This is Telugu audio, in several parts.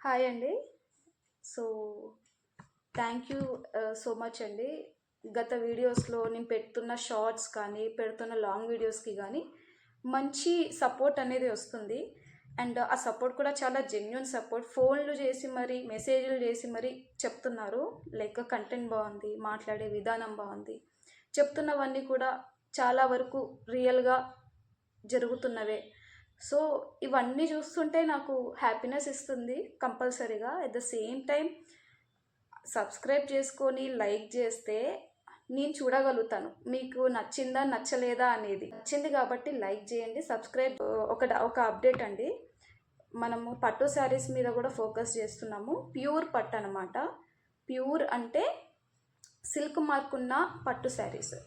హాయ్ అండి. So, thank you so much అండి. గత వీడియోస్‌లో నేను పెడుతున్న షార్ట్స్ కానీ, పెడుతున్న లాంగ్ వీడియోస్‌కి గానీ, మంచి సపోర్ట్ అనేది వస్తుంది. అండ్ ఆ సపోర్ట్ కూడా చాలా జెన్యూన్ సపోర్ట్. ఫోన్‌లు చేసి మరీ, మెసేజ్‌లు చేసి మరీ చెప్తున్నారు. లైక్ కంటెంట్ బావుంది, మాట్లాడే విధానం బావుంది. చెప్తున్నవన్నీ కూడా చాలా వరకు రియల్‌గా జరుగుతున్నవే. సో, ఇవన్నీ చూస్తుంటే నాకు హ్యాపీనెస్ ఇస్తుంది కంపల్సరీగా. At the same time subscribe చేసుకొని, లైక్ చేస్తే నేను చూడగలుగుతాను. మీకు నచ్చిందా, నచ్చలేదా అనేది. నచ్చింది కాబట్టి లైక్ చేయండి. సబ్స్క్రైబ్ ఒక అప్డేట్ అండి. మనము పట్టు శారీస్ మీద కూడా ఫోకస్ చేస్తున్నాము. ప్యూర్ పట్టు అనమాట. ప్యూర్ అంటే సిల్క్ మార్క్ ఉన్న పట్టు శారీస్.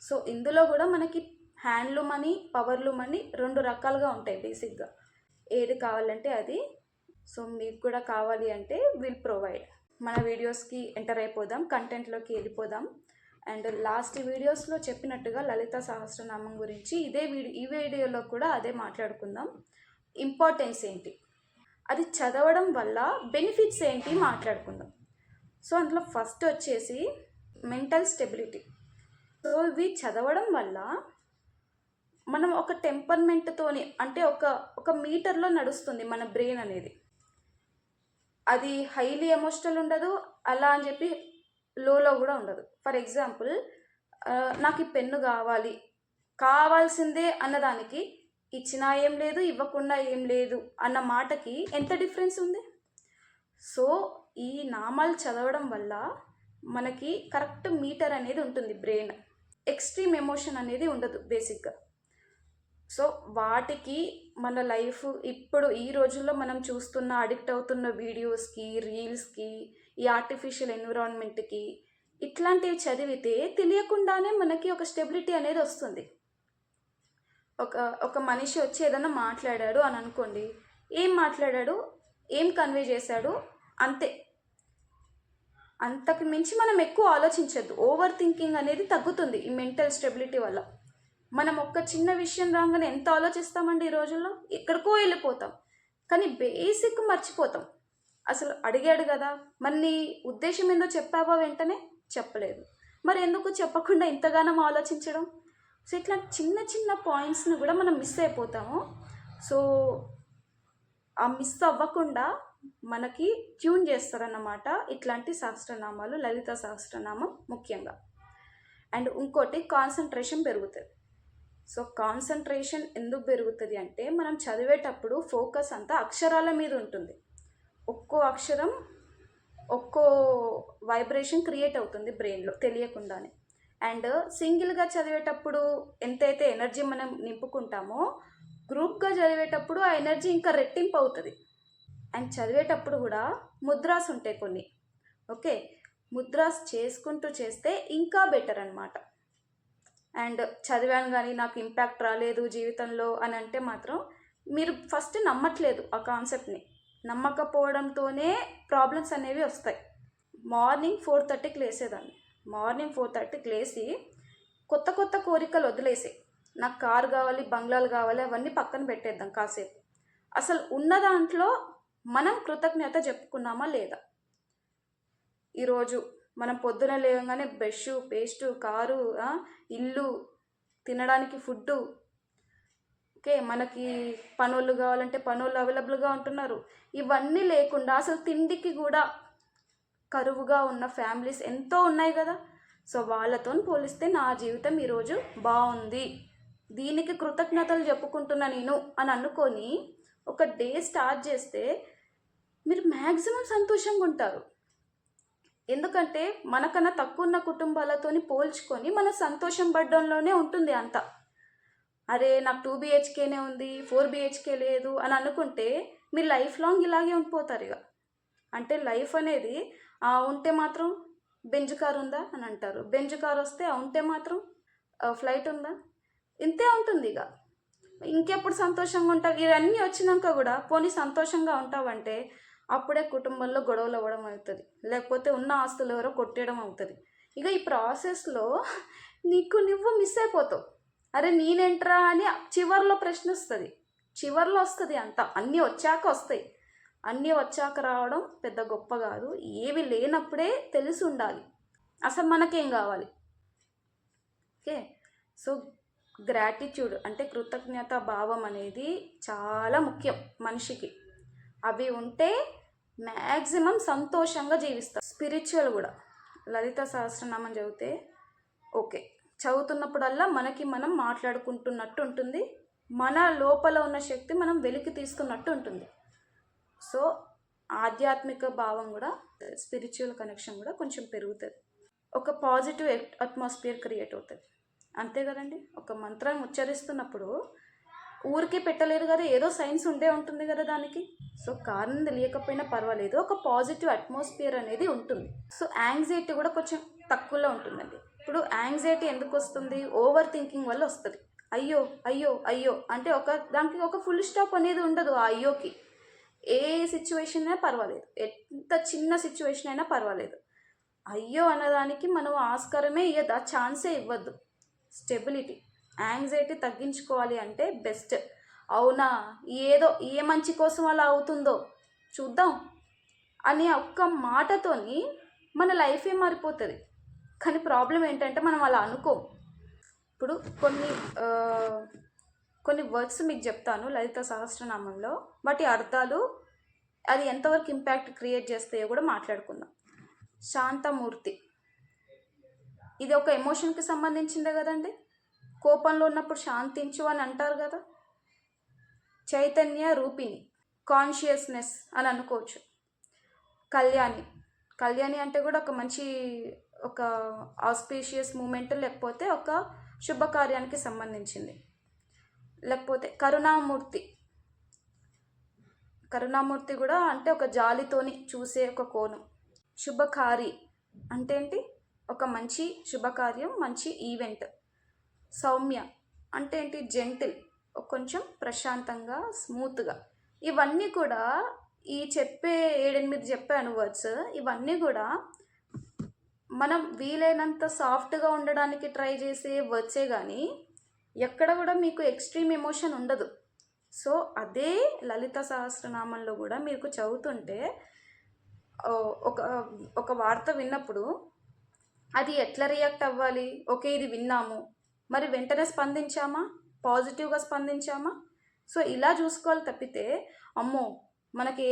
సో, ఇందులో కూడా మనకి హ్యాండ్లూమ్ అని, పవర్లూమ్ అని 2 రకాలుగా ఉంటాయి బేసిక్గా. ఏది కావాలంటే అది. సో, మీకు కూడా కావాలి అంటే విల్ ప్రొవైడ్. మన వీడియోస్కి ఎంటర్ అయిపోదాం, కంటెంట్లోకి వెళ్ళిపోదాం. అండ్ లాస్ట్ వీడియోస్లో చెప్పినట్టుగా లలిత సహస్రనామం గురించి ఈ వీడియోలో కూడా అదే మాట్లాడుకుందాం. ఇంపార్టెన్స్ ఏంటి, అది చదవడం వల్ల బెనిఫిట్స్ ఏంటి మాట్లాడుకుందాం. సో, అందులో ఫస్ట్ వచ్చేసి మెంటల్ స్టెబిలిటీ. సో, ఇవి చదవడం వల్ల మనం ఒక టెంపర్మెంట్తోని, అంటే ఒక మీటర్లో నడుస్తుంది మన బ్రెయిన్ అనేది. అది హైలీ ఎమోషనల్ ఉండదు, అలా అని చెప్పి లోలో కూడా ఉండదు. ఫర్ ఎగ్జాంపుల్, నాకు ఈ పెన్ను కావాల్సిందే అన్నదానికి ఇచ్చినా ఏం లేదు, ఇవ్వకుండా ఏం లేదు అన్న మాటకి ఎంత డిఫరెన్స్ ఉంది. సో, ఈ నామాలు చదవడం వల్ల మనకి కరెక్ట్ మీటర్ అనేది ఉంటుంది బ్రెయిన్. ఎక్స్ట్రీమ్ ఎమోషన్ అనేది ఉండదు బేసిక్గా. సో, వాటికి మన లైఫ్ ఇప్పుడు ఈ రోజుల్లో మనం చూస్తున్న, అడిక్ట్ అవుతున్న వీడియోస్కి, రీల్స్కి, ఈ ఆర్టిఫిషియల్ ఎన్విరాన్మెంట్కి, ఇట్లాంటివి చదివితే తెలియకుండానే మనకి ఒక స్టెబిలిటీ అనేది వస్తుంది. ఒక మనిషి వచ్చి ఏదైనా మాట్లాడాడు అని అనుకోండి, ఏం మాట్లాడాడు, ఏం కన్వే చేశాడు, అంతే. అంతకు మించి మనం ఎక్కువ ఆలోచించద్దు. ఓవర్ థింకింగ్ అనేది తగ్గుతుంది ఈ మెంటల్ స్టెబిలిటీ వల్ల. మనం ఒక చిన్న విషయం రాగానే ఎంత ఆలోచిస్తామండి ఈ రోజుల్లో, ఎక్కడికో వెళ్ళిపోతాం, కానీ బేసిక్ మర్చిపోతాం. అసలు అడిగాడు కదా, మరి నీ ఉద్దేశం ఏందో చెప్పావా, వెంటనే చెప్పలేదు, మరి ఎందుకు చెప్పకుండా ఇంతగానం ఆలోచించడం. సో, ఇట్లా చిన్న చిన్న పాయింట్స్ని కూడా మనం మిస్ అయిపోతాము. సో, ఆ మిస్ అవ్వకుండా మనకి ట్యూన్ చేస్తారన్నమాట ఇట్లాంటి సహస్రనామాలు, లలిత సహస్రనామం ముఖ్యంగా. అండ్ ఇంకోటి, కాన్సన్ట్రేషన్ పెరుగుతుంది. సో, కాన్సన్ట్రేషన్ ఎందుకు పెరుగుతుంది అంటే, మనం చదివేటప్పుడు ఫోకస్ అంతా అక్షరాల మీద ఉంటుంది. ఒక్కో అక్షరం ఒక్కో వైబ్రేషన్ క్రియేట్ అవుతుంది బ్రెయిన్లో తెలియకుండానే. అండ్ సింగిల్గా చదివేటప్పుడు ఎంతైతే ఎనర్జీ మనం నింపుకుంటామో, గ్రూప్గా చదివేటప్పుడు ఆ ఎనర్జీ ఇంకా రెట్టింపు అవుతుంది. అండ్ చదివేటప్పుడు కూడా ముద్రాస్ ఉంటాయి కొన్ని. ఓకే, ముద్రాస్ చేసుకుంటూ చేస్తే ఇంకా బెటర్ అనమాట. అండ్ చదివాను కానీ నాకు ఇంపాక్ట్ రాలేదు జీవితంలో అని అంటే మాత్రం మీరు ఫస్ట్ నమ్మట్లేదు ఆ కాన్సెప్ట్ని. నమ్మకపోవడంతోనే ప్రాబ్లమ్స్ అనేవి వస్తాయి. మార్నింగ్ 4:30కి లేసేదాన్ని. మార్నింగ్ 4:30కి లేచి కొత్త కొత్త కోరికలు వదిలేసి, నాకు కారు కావాలి, బంగ్లాలు కావాలి, అవన్నీ పక్కన పెట్టేద్దాం కాసేపు. అసలు ఉన్న దాంట్లో మనం కృతజ్ఞత చెప్పుకున్నామా లేదా. ఈరోజు మనం పొద్దున లేవగానే బ్రష్, పేస్ట్, కారు, ఇల్లు, తినడానికి ఫుడ్డు, ఓకే, మనకి పనోళ్ళు కావాలంటే పనోళ్ళు అవైలబుల్గా ఉంటున్నారు. ఇవన్నీ లేకుండా అసలు తిండికి కూడా కరువుగా ఉన్న ఫ్యామిలీస్ ఎంతో ఉన్నాయి కదా. సో, వాళ్ళతో పోలిస్తే నా జీవితం ఈరోజు బాగుంది, దీనికి కృతజ్ఞతలు చెప్పుకుంటున్నా నేను అని అనుకొని ఒక డే స్టార్ట్ చేస్తే మీరు మ్యాక్సిమం సంతోషంగా ఉంటారు. ఎందుకంటే మనకన్నా తక్కువ ఉన్న కుటుంబాలతోని పోల్చుకొని మన సంతోషం పడడంలోనే ఉంటుంది అంతా. అరే, నాకు 2 BHKనే ఉంది, 4 BHK లేదు అని అనుకుంటే మీరు లైఫ్ లాంగ్ ఇలాగే ఉండిపోతారు ఇక. అంటే లైఫ్ అనేది ఉంటే మాత్రం బెంజ్ కార్ ఉందా అని అంటారు, బెంజ్ కార్ వస్తే ఉంటే మాత్రం ఫ్లైట్ ఉందా, ఇంతే ఉంటుంది ఇక. ఇంకెప్పుడు సంతోషంగా ఉంటావు. ఇవన్నీ వచ్చినాక కూడా పోనీ సంతోషంగా ఉంటావంటే అప్పుడే కుటుంబంలో గొడవలు అవ్వడం అవుతుంది, లేకపోతే ఉన్న ఆస్తులు ఎవరో కొట్టేయడం అవుతుంది. ఇక ఈ ప్రాసెస్లో నువ్వు మిస్ అయిపోతావు. అరే, నేనేంట్రా అని చివర్లో ప్రశ్న వస్తుంది. చివర్లో వస్తుంది, అంతా అన్నీ వచ్చాక వస్తాయి. అన్నీ వచ్చాక రావడం పెద్ద గొప్ప కాదు, ఏవి లేనప్పుడే తెలిసి ఉండాలి అసలు మనకేం కావాలి. ఓకే, సో గ్రాటిట్యూడ్ అంటే కృతజ్ఞత భావం అనేది చాలా ముఖ్యం మనిషికి. అవి ఉంటే మ్యాక్సిమం సంతోషంగా జీవిస్తారు. స్పిరిచువల్ కూడా లలిత సహస్రనామం చదివితే ఓకే, చదువుతున్నప్పుడల్లా మనకి మనం మాట్లాడుకుంటున్నట్టు ఉంటుంది, మన లోపల ఉన్న శక్తి మనం వెలికి తీస్తున్నట్టు ఉంటుంది. సో ఆధ్యాత్మిక భావం కూడా, స్పిరిచువల్ కనెక్షన్ కూడా కొంచెం పెరుగుతుంది. ఒక పాజిటివ్ అట్మాస్ఫియర్ క్రియేట్ అవుతుంది, అంతే కదండి. ఒక మంత్రాన్ని ఉచ్చరిస్తున్నప్పుడు ఊరికే పెట్టలేరు కదా, ఏదో సైన్స్ ఉండే ఉంటుంది కదా దానికి. సో కారణం తెలియకపోయినా పర్వాలేదు, ఒక పాజిటివ్ అట్మాస్ఫియర్ అనేది ఉంటుంది. సో యాంగ్జైటీ కూడా కొంచెం తక్కువలో ఉంటుందండి. ఇప్పుడు యాంగ్జైటీ ఎందుకు వస్తుంది? ఓవర్ థింకింగ్ వల్ల వస్తుంది. అయ్యో అయ్యో అయ్యో అంటే దానికి ఒక ఫుల్ స్టాప్ అనేది ఉండదు ఆ అయ్యోకి. ఏ సిచ్యువేషన్ అయినా పర్వాలేదు, ఎంత చిన్న సిచ్యువేషన్ అయినా పర్వాలేదు, అయ్యో అన్నదానికి మనం ఆస్కారమే ఇవ్వద్దు, ఆ ఛాన్సే ఇవ్వద్దు. స్టెబిలిటీ, యాంగ్జైటీ తగ్గించుకోవాలి అంటే బెస్ట్. అవునా, ఏదో ఏ మంచి కోసం అలా అవుతుందో చూద్దాం అని ఒక్క మాటతోని మన లైఫే మారిపోతుంది. కానీ ప్రాబ్లం ఏంటంటే మనం అలా అనుకోం. ఇప్పుడు కొన్ని వర్డ్స్ మీకు చెప్తాను లలిత సహస్రనామంలో, వాటి అర్థాలు అది ఎంతవరకు ఇంపాక్ట్ క్రియేట్ చేస్తాయో కూడా మాట్లాడుకుందాం. శాంతమూర్తి, ఇది ఒక ఎమోషన్కి సంబంధించిందే కదండి. కోపంలో ఉన్నప్పుడు శాంతించు అని అంటారు కదా. చైతన్య రూపిణి, కాన్షియస్నెస్ అని అనుకోవచ్చు. కళ్యాణి, కళ్యాణి అంటే కూడా ఒక మంచి, ఒక ఆస్పీషియస్ మూమెంట్, లేకపోతే ఒక శుభకార్యానికి సంబంధించింది. లేకపోతే కరుణామూర్తి, కరుణామూర్తి కూడా అంటే ఒక జాలితోని చూసే ఒక కోణం. శుభకారి అంటే ఏంటి? ఒక మంచి శుభకార్యం, మంచి ఈవెంట్. సౌమ్య అంటే ఏంటి? జెంటిల్, కొంచెం ప్రశాంతంగా, స్మూత్గా. ఇవన్నీ కూడా ఈ 7-8 చెప్పాను వర్డ్స్, ఇవన్నీ కూడా మనం వీలైనంత సాఫ్ట్గా ఉండడానికి ట్రై చేసే వర్డ్సే కానీ ఎక్కడ కూడా మీకు ఎక్స్ట్రీమ్ ఎమోషన్ ఉండదు. సో అదే లలిత సహస్రనామంలో కూడా మీకు చదువుతుంటే ఒక వార్త విన్నప్పుడు అది ఎట్లా రియాక్ట్ అవ్వాలి? ఓకే, ఇది విన్నాము, మరి వెంటనే స్పందించామా? పాజిటివ్గా స్పందించామా? సో ఇలా చూసుకోవాలి తప్పితే అమ్మో మనకి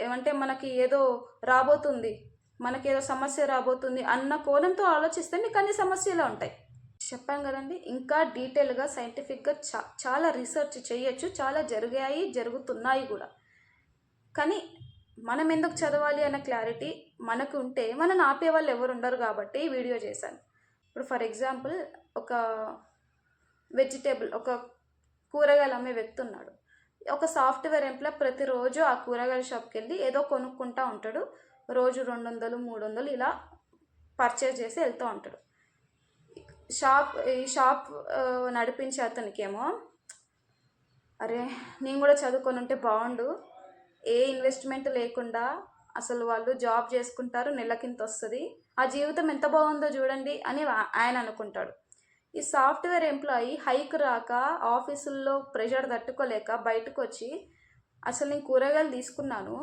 ఏమంటే మనకి ఏదో రాబోతుంది, మనకేదో సమస్య రాబోతుంది అన్న కోణంతో ఆలోచిస్తే మీకు అన్ని సమస్యలు ఉంటాయి. చెప్పాం కదండి, ఇంకా డీటెయిల్గా సైంటిఫిక్గా చాలా రీసెర్చ్ చేయొచ్చు, చాలా జరిగాయి, జరుగుతున్నాయి కూడా. కానీ మనం ఎందుకు చదవాలి అన్న క్లారిటీ మనకు ఉంటే మనం ఆపే వాళ్ళు ఎవరు ఉండరు కాబట్టి వీడియో చేశాను. ఇప్పుడు ఫర్ ఎగ్జాంపుల్ ఒక వెజిటేబుల్, ఒక కూరగాయలు అమ్మే వ్యక్తి ఉన్నాడు. ఒక సాఫ్ట్వేర్ ఎంప్లాయ్ ప్రతిరోజు ఆ కూరగాయల షాప్కి వెళ్ళి ఏదో కొనుక్కుంటూ ఉంటాడు. రోజు 200-300 ఇలా పర్చేజ్ చేసి వెళ్తూ ఉంటాడు. ఈ షాప్ నడిపించే అతనికేమో అరే నేను కూడా చదువుకొని ఉంటే బాగుండు, ఏ ఇన్వెస్ట్మెంట్ లేకుండా అసలు వాళ్ళు జాబ్ చేసుకుంటారు, నెలకింత వస్తుంది, ఆ జీవితం ఎంత బాగుందో చూడండి అని ఆయన అనుకుంటాడు. ఈ సాఫ్ట్వేర్ ఎంప్లాయీ హైక్ రాక, ఆఫీసుల్లో ప్రెషర్ తట్టుకోలేక బయటకు వచ్చి అసలు నేను కూరగాయలు తీసుకున్నాను,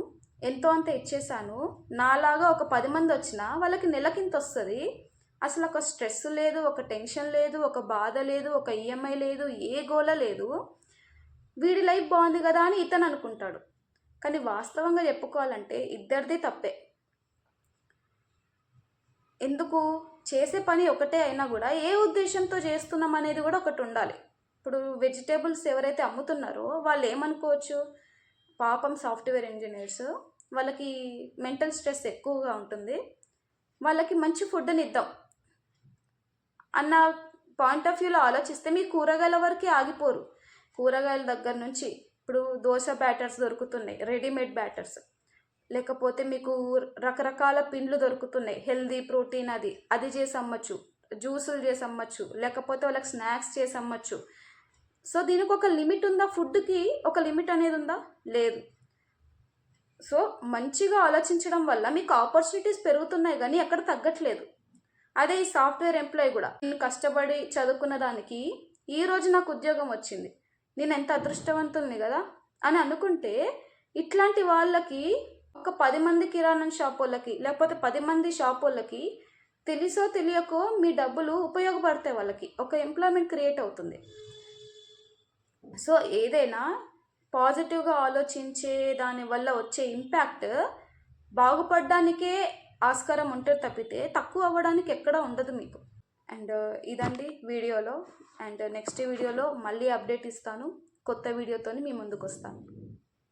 ఎంతో అంత ఇచ్చేసాను, నాలాగా ఒక 10 మంది వచ్చినా వాళ్ళకి నెలకింత వస్తుంది, అసలు ఒక స్ట్రెస్ లేదు, ఒక టెన్షన్ లేదు, ఒక బాధ లేదు, ఒక ఈఎంఐ లేదు, ఏ గోల లేదు, వీడి లైఫ్ బాగుంది కదా అని ఇతను అనుకుంటాడు. కానీ వాస్తవంగా చెప్పుకోవాలంటే ఇద్దరిది తప్పే. ఎందుకు? చేసే పని ఒకటే అయినా కూడా ఏ ఉద్దేశంతో చేస్తున్నాం అనేది కూడా ఒకటి ఉండాలి. ఇప్పుడు వెజిటేబుల్స్ ఎవరైతే అమ్ముతున్నారో వాళ్ళు ఏమనుకోవచ్చు, పాపం సాఫ్ట్వేర్ ఇంజనీర్స్, వాళ్ళకి మెంటల్ స్ట్రెస్ ఎక్కువగా ఉంటుంది, వాళ్ళకి మంచి ఫుడ్ని ఇద్దాం అన్న పాయింట్ ఆఫ్ వ్యూలో ఆలోచిస్తే మీ కూరగాయల వరకే ఆగిపోరు. కూరగాయల దగ్గర నుంచి ఇప్పుడు దోశ బ్యాటర్స్ దొరుకుతున్నాయి, రెడీమేడ్ బ్యాటర్స్, లేకపోతే మీకు రకరకాల పిండ్లు దొరుకుతున్నాయి, హెల్దీ ప్రోటీన్, అది చేసి అమ్మచ్చు, జ్యూసులు చేసి అమ్మచ్చు, లేకపోతే వాళ్ళకి స్నాక్స్ చేసి అమ్మచ్చు. సో దీనికి ఒక లిమిట్ ఉందా? ఫుడ్కి ఒక లిమిట్ అనేది ఉందా? లేదు. సో మంచిగా ఆలోచించడం వల్ల మీకు ఆపర్చునిటీస్ పెరుగుతున్నాయి కానీ ఎక్కడ తగ్గట్లేదు. అదే ఈ సాఫ్ట్వేర్ ఎంప్లాయీ కూడా, నేను కష్టపడి చదువుకున్న దానికి ఈరోజు నాకు ఉద్యోగం వచ్చింది, నేను ఎంత అదృష్టవంతుల్ని కదా అని అనుకుంటే ఇట్లాంటి వాళ్ళకి ఒక 10 మంది కిరాణం షాప్ వాళ్ళకి లేకపోతే 10 మంది షాప్ వాళ్ళకి తెలుసో తెలియకో మీ డబ్బులు ఉపయోగపడతాయి, వాళ్ళకి ఒక ఎంప్లాయ్మెంట్ క్రియేట్ అవుతుంది. సో ఏదైనా పాజిటివ్గా ఆలోచించే దానివల్ల వచ్చే ఇంపాక్ట్ బాగుపడడానికే ఆస్కారం ఉంటుంది తప్పితే తక్కువ అవ్వడానికి ఎక్కడ ఉండదు మీకు. అండ్ ఇదండి వీడియోలో. అండ్ నెక్స్ట్ వీడియోలో మళ్ళీ అప్డేట్ ఇస్తాను, కొత్త వీడియోతోని మీ ముందుకు వస్తాను.